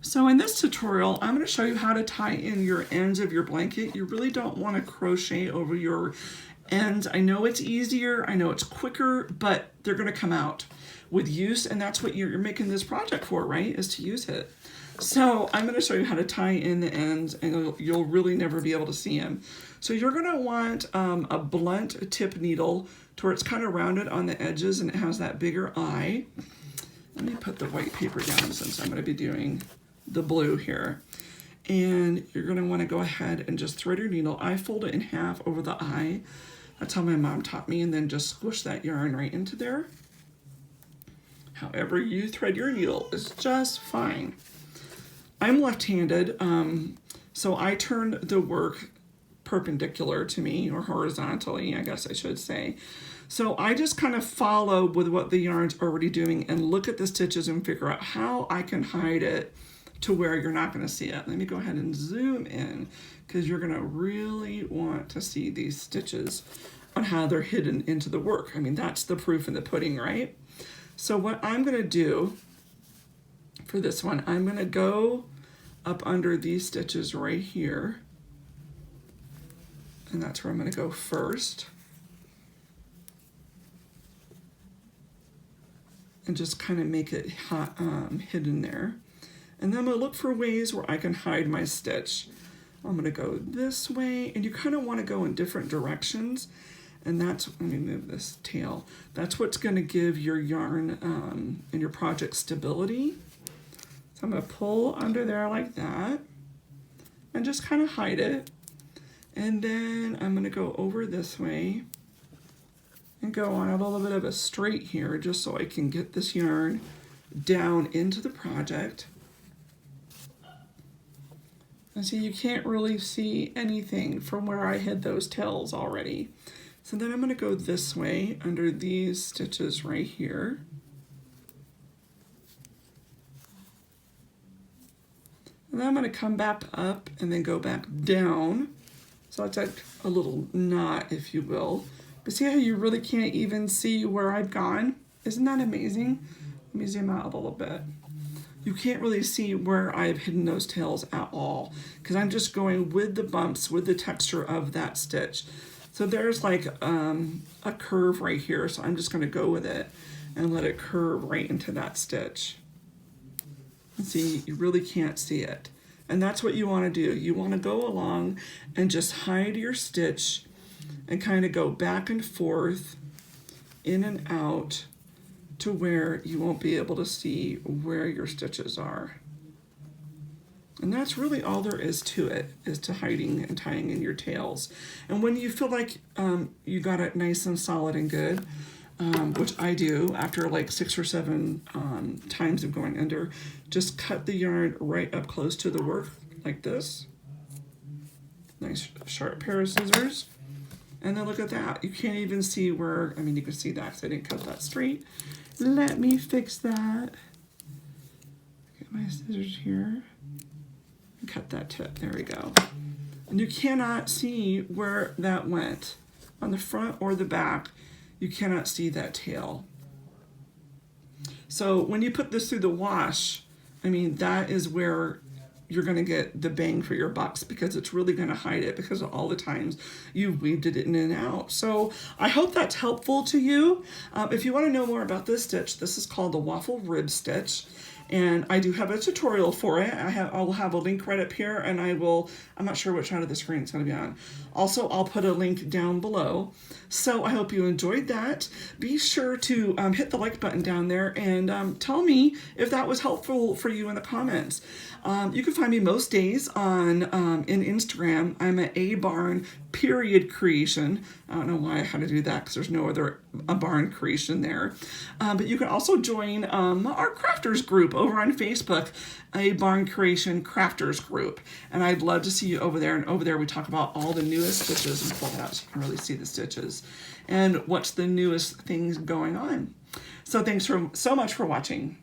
So in this tutorial, I'm going to show you how to tie in your ends of your blanket. You really don't want to crochet over your ends. I know it's easier, I know it's quicker, but they're going to come out with use, and that's what you're making this project for, right? Is to use it. So I'm going to show you how to tie in the ends, and you'll really never be able to see them. So you're going to want a blunt tip needle to where it's kind of rounded on the edges and it has that bigger eye. Let me put the white paper down since I'm going to be doing the blue here. And you're going to want to go ahead and just thread your needle. I fold it in half over the eye. That's how my mom taught me, and then just squish that yarn right into there. However you thread your needle is just fine. I'm left-handed, so I turn the work perpendicular to me, or horizontally, I guess I should say. So I just kind of follow with what the yarn's already doing and look at the stitches and figure out how I can hide it to where you're not going to see it. Let me go ahead and zoom in, because you're going to really want to see these stitches on how they're hidden into the work. I mean, that's the proof in the pudding, right? So what I'm going to do for this one, I'm going to go up under these stitches right here, and that's where I'm going to go first, and just kind of make it hidden there. And then I'm going to look for ways where I can hide my stitch. I'm going to go this way, and you kind of want to go in different directions, and that's, let me move this tail, that's what's going to give your yarn and your project stability. So I'm going to pull under there like that and just kind of hide it. And then I'm going to go over this way and go on a little bit of a straight here, just so I can get this yarn down into the project. And see, you can't really see anything from where I hid those tails already. So then I'm going to go this way under these stitches right here. And then I'm going to come back up and then go back down. So it's like a little knot, if you will. But see how you really can't even see where I've gone? Isn't that amazing? Let me zoom out a little bit. You can't really see where I've hidden those tails at all, because I'm just going with the bumps, with the texture of that stitch. So there's like a curve right here, so I'm just going to go with it and let it curve right into that stitch. And see, you really can't see it. And that's what you want to do. You want to go along and just hide your stitch and kind of go back and forth, in and out, to where you won't be able to see where your stitches are. And that's really all there is to it, is to hiding and tying in your tails. And when you feel like you got it nice and solid and good, which I do after like 6 or 7 times of going under, just cut the yarn right up close to the work like this. Nice sharp pair of scissors. And then look at that. You can't even see where, I mean, you can see that because I didn't cut that straight. Let me fix that. Get my scissors here. Cut that tip. There we go. And you cannot see where that went. On the front or the back, you cannot see that tail. So when you put this through the wash, I mean, that is where you're going to get the bang for your bucks, because it's really going to hide it because of all the times you've weaved it in and out. So I hope that's helpful to you. If you want to know more about this stitch, this is called the waffle rib stitch. And I do have a tutorial for it. I'll have a link right up here, and I'm not sure which side of the screen it's going to be on. Also, I'll put a link down below. So I hope you enjoyed that. Be sure to hit the like button down there and tell me if that was helpful for you in the comments. You can find me most days on in Instagram. I'm at abarn_creation. I don't know why I had to do that, because there's no other barn creation there. But you can also join our crafters group over on Facebook, a barn creation crafters group. And I'd love to see you over there. And over there we talk about all the newest stitches, and pull it out so you can really see the stitches and what's the newest things going on. So thanks so much for watching.